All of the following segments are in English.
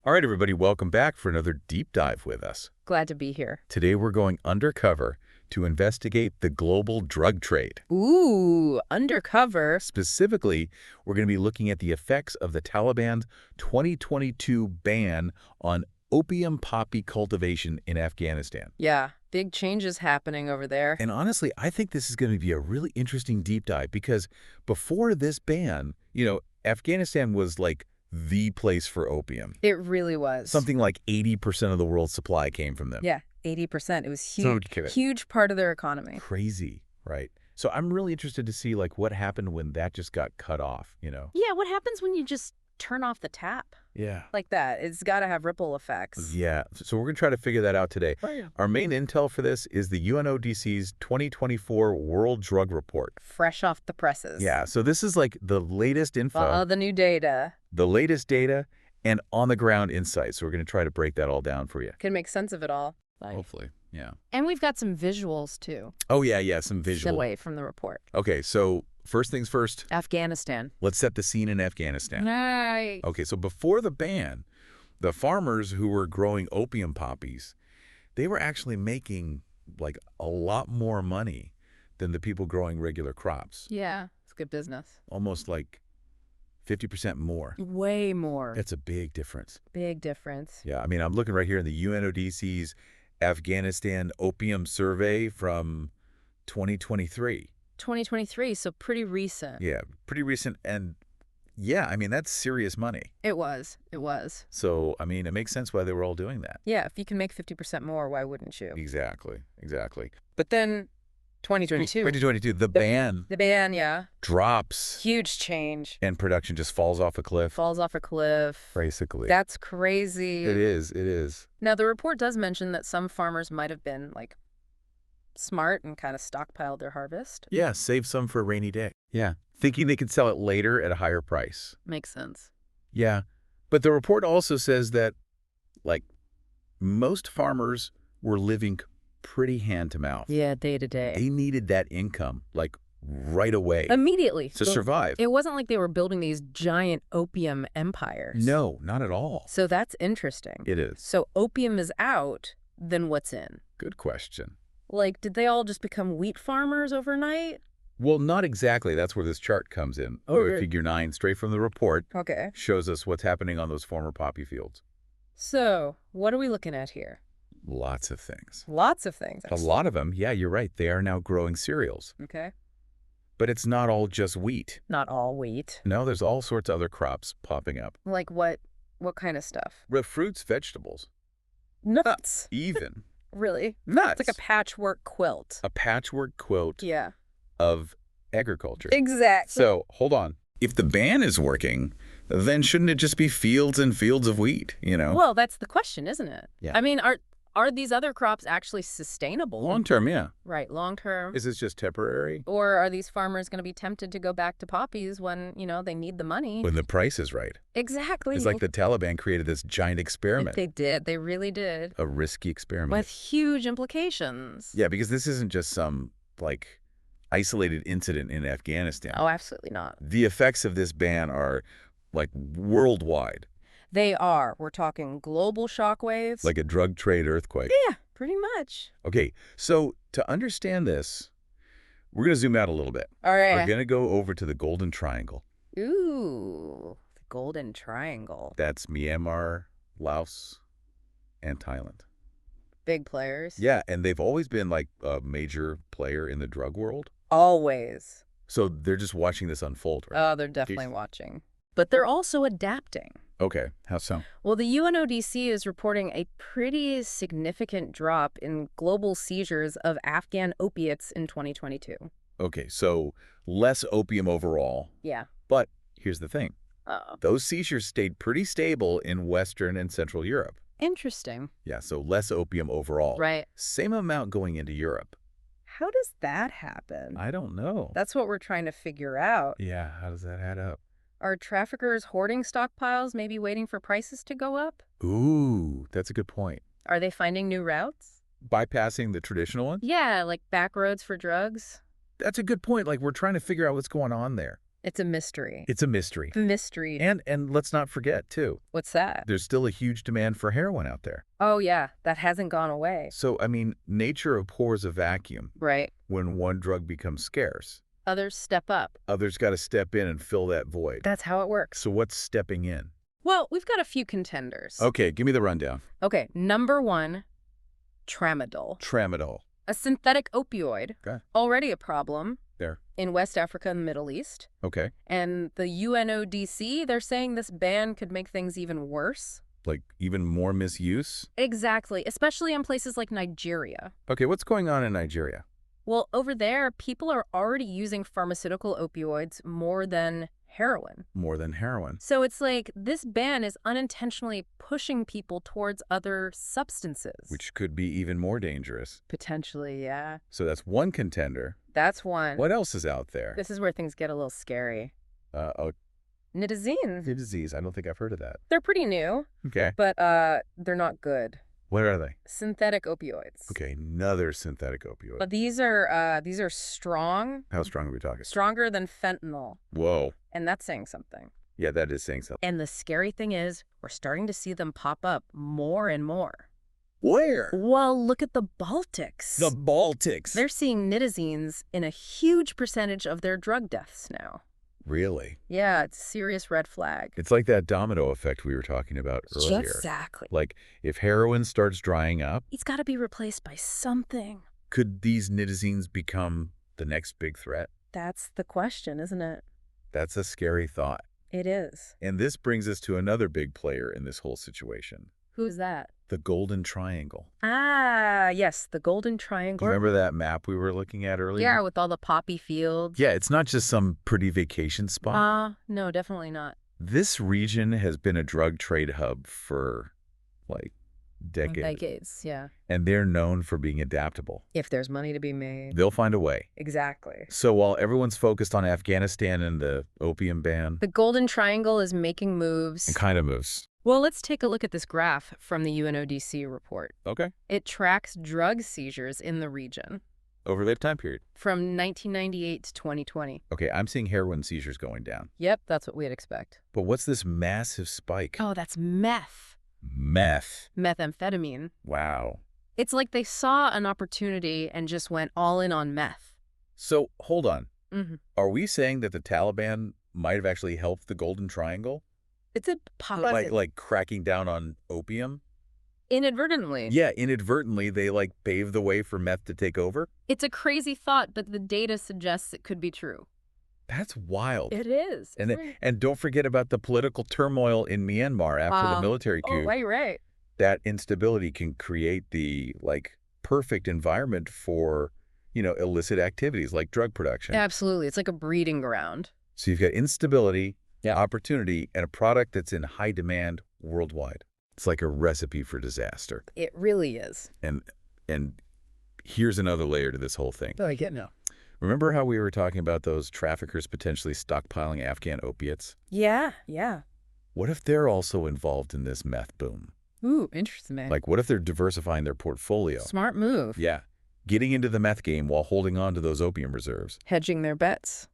All right, everybody, welcome back for another deep dive with us. Glad to be here. Today, we're going undercover to investigate the global drug trade. Ooh, undercover. Specifically, we're going to be looking at the effects of the Taliban's 2022 ban on opium poppy cultivation in Afghanistan. Yeah, big changes happening over there. And honestly, I think this is going to be a really interesting deep dive because before this ban, Afghanistan was like the place for opium. It really was. Something like 80% of the world's supply came from them. Yeah, 80%. It was So huge, huge part of their economy. crazy, right? So I'm really interested to see what happened when that just got cut off, Yeah, what happens when you just turn off the tap Yeah. like that? It's got to have ripple effects. Yeah. So we're going to try to figure that out today. Right. Our main intel for this is the UNODC's 2024 World Drug Report. Fresh off the presses. Yeah. So this is like the latest info, The new data. the latest data, and on-the-ground insights. So we're going to try to break that all down for you. Can make sense of it all. Hopefully. Yeah. And we've got some visuals, too. Oh, yeah. Some visual. Away from the report. Okay. So first things first, Afghanistan. let's set the scene in Afghanistan. Right. Okay, so before the ban, the farmers who were growing opium poppies, they were actually making a lot more money than the people growing regular crops. Yeah, it's good business. Almost 50% more. Way more. That's a big difference. Big difference. Yeah, I mean, I'm looking right here in the UNODC's Afghanistan Opium Survey from 2023. 2023, so pretty recent. Yeah, pretty recent. And yeah, I mean, that's serious money. It was. So, I mean, it makes sense why they were all doing that. Yeah, if you can make 50% more, why wouldn't you? Exactly. But then 2022. 2022, the ban The ban, yeah. drops Huge change. and production just falls off a cliff, Falls off a cliff. basically. That's crazy. It is. Now, the report does mention that some farmers might have been, smart and kind of stockpiled their harvest. Yeah, save some for a rainy day. Yeah, thinking they could sell it later at a higher price. Makes sense. Yeah, but the report also says that, most farmers were living pretty hand to mouth. Yeah, day to day. They needed that income, right away Immediately. to survive. It wasn't like they were building these giant opium empires. No, not at all. So that's interesting. It is. So opium is out, then what's in? Good question. Did they all just become wheat farmers overnight? Well, not exactly. That's where this chart comes in. Okay. Figure 9, straight from the report, Okay. shows us what's happening on those former poppy fields. So, what are we looking at here? Lots of things. Lots of things. A lot of them, yeah, you're right. They are now growing cereals. Okay. But it's not all just wheat. Not all wheat. No, there's all sorts of other crops popping up. Like what kind of stuff? Fruits, vegetables, Nuts. even. Really? Nuts. It's like a patchwork quilt. A patchwork quilt Yeah. of agriculture. Exactly. So, hold on. If the ban is working, then shouldn't it just be fields and fields of wheat, Well, that's the question, isn't it? Yeah. I mean, are these other crops actually sustainable? Long term, yeah. Right, long term. Is this just temporary? Or are these farmers going to be tempted to go back to poppies when, they need the money? When the price is right. Exactly. It's like the Taliban created this giant experiment. They did. They really did. A risky experiment. With huge implications. Yeah, because this isn't just some, isolated incident in Afghanistan. Oh, absolutely not. The effects of this ban are, worldwide. They are. We're talking global shockwaves. Like a drug trade earthquake. Yeah, pretty much. Okay, so to understand this, we're going to zoom out a little bit. All right. We're going to go over to the Golden Triangle. Ooh, the Golden Triangle. That's Myanmar, Laos, and Thailand. Big players. Yeah, and they've always been a major player in the drug world. Always. So they're just watching this unfold, right? Oh, they're definitely watching. But they're also adapting. Okay, how so? Well, the UNODC is reporting a pretty significant drop in global seizures of Afghan opiates in 2022. Okay, so less opium overall. Yeah. But here's the thing. Uh-oh. Those seizures stayed pretty stable in Western and Central Europe. Interesting. Yeah, so less opium overall. Right. Same amount going into Europe. How does that happen? I don't know. That's what we're trying to figure out. Yeah, how does that add up? Are traffickers hoarding stockpiles, maybe waiting for prices to go up? Ooh, that's a good point. Are they finding new routes? Bypassing the traditional ones? Yeah, like back roads for drugs. That's a good point. We're trying to figure out what's going on there. It's a mystery. It's a mystery. The mystery. And let's not forget, too, What's that? there's still a huge demand for heroin out there. Oh, yeah. That hasn't gone away. So, I mean, nature abhors a vacuum. Right. When one drug becomes scarce, Others step up. others got to step in and fill that void. That's how it works. So what's stepping in? Well, we've got a few contenders. Okay, give me the rundown. Okay, number 1, tramadol. Tramadol. A synthetic opioid, Okay. already a problem There. in West Africa and the Middle East. Okay. And the UNODC, they're saying this ban could make things even worse. Like even more misuse? Exactly, especially in places like Nigeria. Okay, what's going on in Nigeria? Well, over there, people are already using pharmaceutical opioids more than heroin. More than heroin. So it's like this ban is unintentionally pushing people towards other substances. Which could be even more dangerous. Potentially, yeah. So that's one contender. That's one. What else is out there? This is where things get a little scary. Oh, Nitazines. the disease. I don't think I've heard of that. They're pretty new, Okay. but they're not good. What are they? Synthetic opioids. Okay, another synthetic opioid. But these are strong, How strong are we talking? stronger than fentanyl, Whoa. and that's saying something. Yeah, that is saying something. And the scary thing is, we're starting to see them pop up more and more. Where? Well, look at the Baltics. The Baltics. They're seeing nitazines in a huge percentage of their drug deaths now. Really? Yeah, it's a serious red flag. It's like that domino effect we were talking about earlier. Exactly. Like, if heroin starts drying up, It's got to be replaced by something. could these nitazines become the next big threat? That's the question, isn't it? That's a scary thought. It is. And this brings us to another big player in this whole situation. Who's that? The Golden Triangle. Ah, yes, the Golden Triangle. Remember that map we were looking at earlier? Yeah, with all the poppy fields. Yeah, it's not just some pretty vacation spot. No, definitely not. This region has been a drug trade hub for, like, decades. Decades, yeah. And they're known for being adaptable. If there's money to be made. They'll find a way. Exactly. So while everyone's focused on Afghanistan and the opium ban, The Golden Triangle is making moves. it kind of moves. Well, let's take a look at this graph from the UNODC report. Okay. It tracks drug seizures in the region Over that time period. from 1998 to 2020. Okay, I'm seeing heroin seizures going down. Yep, that's what we'd expect. But what's this massive spike? Oh, that's meth. Meth. Methamphetamine. Wow. It's like they saw an opportunity and just went all in on meth. So, hold on. Mm-hmm. Are we saying that the Taliban might have actually helped the Golden Triangle? It's a possibility. Like cracking down on opium? Inadvertently. Yeah, inadvertently, they like paved the way for meth to take over? It's a crazy thought, but the data suggests it could be true. That's wild. It is. And don't forget about the political turmoil in Myanmar after the military coup. Oh, right. That instability can create the like perfect environment for, illicit activities like drug production. Absolutely. It's like a breeding ground. So you've got instability, opportunity, and a product that's in high demand worldwide. It's like a recipe for disaster. It really is. And here's another layer to this whole thing. Oh, I get now. Remember how we were talking about those traffickers potentially stockpiling Afghan opiates? Yeah. What if they're also involved in this meth boom? Ooh, interesting. Like, what if they're diversifying their portfolio? Smart move. Yeah. Getting into the meth game while holding on to those opium reserves. Hedging their bets.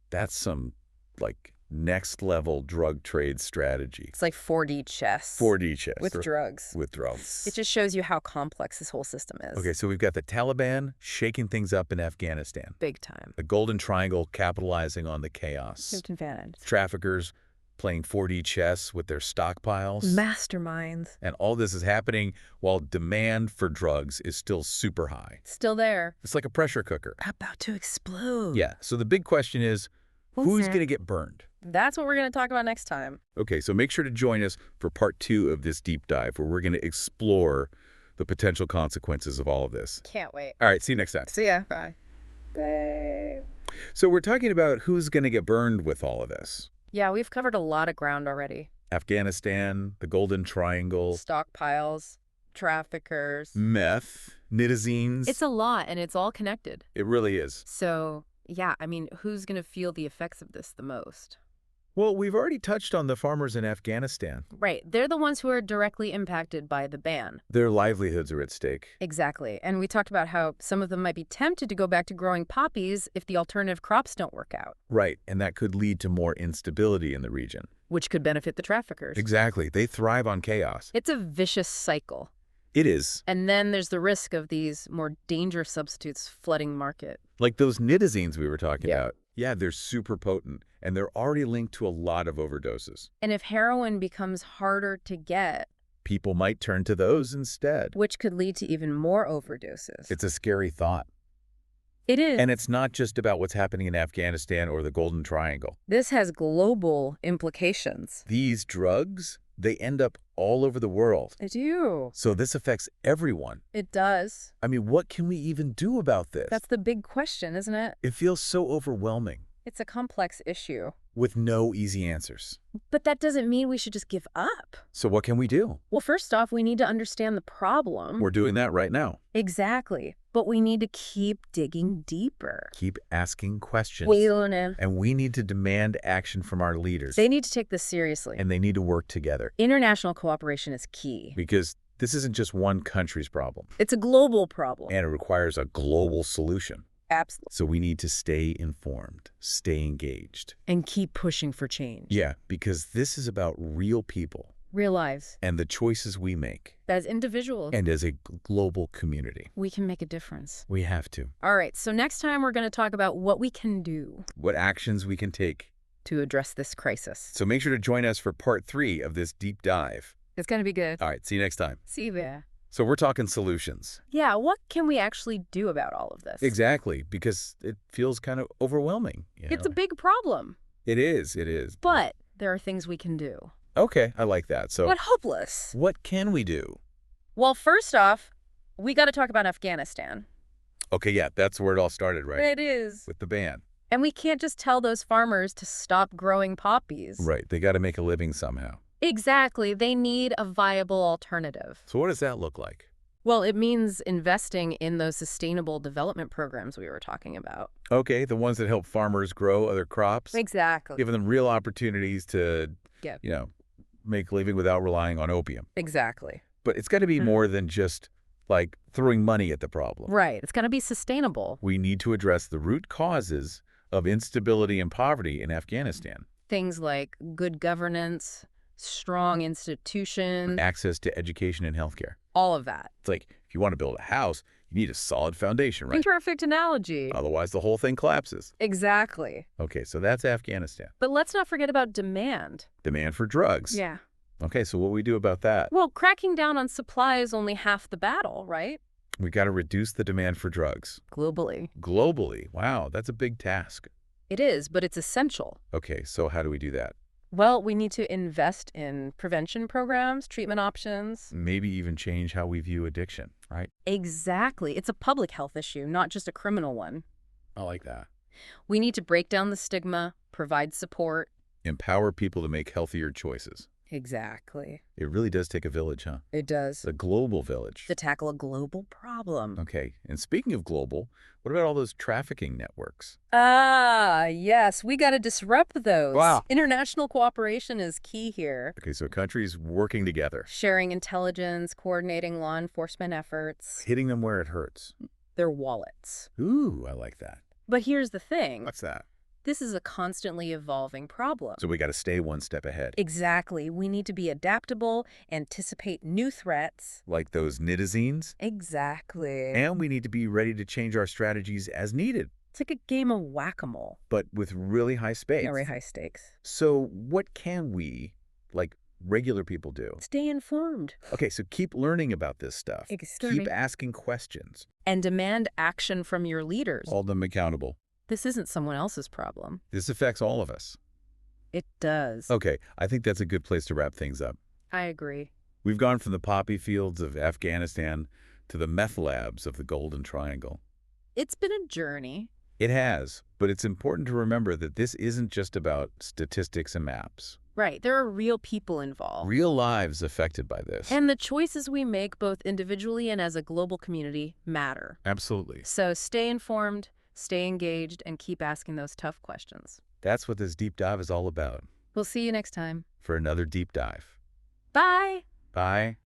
That's some, like, next-level drug trade strategy. It's like 4D chess. 4D chess. With drugs. With drugs. It just shows you how complex this whole system is. Okay, so we've got the Taliban shaking things up in Afghanistan. Big time. The Golden Triangle capitalizing on the chaos. Advantage. Traffickers playing 4D chess with their stockpiles. Masterminds. And all this is happening while demand for drugs is still super high. Still there. It's like a pressure cooker. About to explode. Yeah, so the big question is, who's going to get burned? That's what we're going to talk about next time. Okay, so make sure to join us for part 2 of this deep dive, where we're going to explore the potential consequences of all of this. Can't wait. All right, see you next time. See ya. Bye. Bye. So we're talking about who's going to get burned with all of this. Yeah, we've covered a lot of ground already. Afghanistan, the Golden Triangle, Stockpiles, traffickers. meth, nitazines. It's a lot, and it's all connected. It really is. So, yeah, I mean, who's going to feel the effects of this the most? Well, we've already touched on the farmers in Afghanistan. Right. They're the ones who are directly impacted by the ban. Their livelihoods are at stake. Exactly. And we talked about how some of them might be tempted to go back to growing poppies if the alternative crops don't work out, Right, and that could lead to more instability in the region. which could benefit the traffickers. Exactly. They thrive on chaos. It's a vicious cycle. It is. And then there's the risk of these more dangerous substitutes flooding the market. Like those nitazines we were talking Yeah. about. Yeah, they're super potent, and they're already linked to a lot of overdoses. And if heroin becomes harder to get, People might turn to those instead. which could lead to even more overdoses. It's a scary thought. It is. And it's not just about what's happening in Afghanistan or the Golden Triangle. This has global implications. These drugs, they end up all over the world. I do. So this affects everyone. It does. I mean, what can we even do about this? That's the big question, isn't it? It feels so overwhelming It's a complex issue. with no easy answers. But that doesn't mean we should just give up. So what can we do? Well, first off, we need to understand the problem. We're doing that right now. Exactly. But we need to keep digging deeper. Keep asking questions. And we need to demand action from our leaders. They need to take this seriously. And they need to work together. International cooperation is key. Because this isn't just one country's problem. It's a global problem. And it requires a global solution. Absolutely. So we need to stay informed, stay engaged. And keep pushing for change. Yeah, because this is about real people Real lives. and the choices we make. As individuals, And as a global community. we can make a difference. We have to. All right, so next time we're going to talk about what we can do What actions we can take. to address this crisis. So make sure to join us for part 3 of this deep dive. It's going to be good. All right, see you next time. See you there. So we're talking solutions. Yeah, what can we actually do about all of this? Exactly, because it feels kind of overwhelming. It's a big problem, It is. but there are things we can do. Okay, I like that. So But hopeless. what can we do? Well, first off, we got to talk about Afghanistan. Okay, yeah, that's where it all started, right? It is. With the ban. And we can't just tell those farmers to stop growing poppies. Right, they got to make a living somehow. Exactly. They need a viable alternative. So what does that look like? Well, it means investing in those sustainable development programs we were talking about. Okay, the ones that help farmers grow other crops. Exactly. Giving them real opportunities to, Yeah. make a living without relying on opium. Exactly. But it's got to be more than just, like, throwing money at the problem. Right. It's going to be sustainable. We need to address the root causes of instability and poverty in Afghanistan. Things like good governance, strong institutions, Access to education and healthcare. all of that. It's like, if you want to build a house, you need a solid foundation, right? Perfect analogy. Otherwise, the whole thing collapses. Exactly. Okay, so that's Afghanistan. But let's not forget about demand. Demand for drugs. Yeah. Okay, so what do we do about that? Well, cracking down on supply is only half the battle, right? We got to reduce the demand for drugs. Globally. Globally. Wow, that's a big task. It is, but it's essential. Okay, so how do we do that? Well, we need to invest in prevention programs, treatment options. Maybe even change how we view addiction, right? Exactly. It's a public health issue, not just a criminal one. I like that. We need to break down the stigma, provide support. Empower people to make healthier choices. Exactly. It really does take a village, huh? It does. It's a global village. To tackle a global problem. Okay, and speaking of global, what about all those trafficking networks? Ah, yes. We got to disrupt those. Wow. International cooperation is key here. Okay, so countries working together, Sharing intelligence, coordinating law enforcement efforts, hitting them where it hurts. their wallets. Ooh, I like that. But here's the thing. What's that? This is a constantly evolving problem. So we got to stay one step ahead. Exactly. We need to be adaptable, anticipate new threats. Like those nitazines. Exactly. And we need to be ready to change our strategies as needed, It's like a game of whack-a-mole. but with really high stakes. Very high stakes. So what can we, like regular people, do? Stay informed. Okay, so keep learning about this stuff. Extremely. Keep asking questions. And demand action from your leaders. Hold them accountable. This isn't someone else's problem. This affects all of us. It does. Okay, I think that's a good place to wrap things up. I agree. We've gone from the poppy fields of Afghanistan to the meth labs of the Golden Triangle. It's been a journey. It has, but it's important to remember that this isn't just about statistics and maps. Right. There are real people involved. Real lives affected by this. And the choices we make, both individually and as a global community, matter. Absolutely. So stay informed, stay engaged, and keep asking those tough questions. That's what this deep dive is all about. We'll see you next time. for another deep dive. Bye! Bye.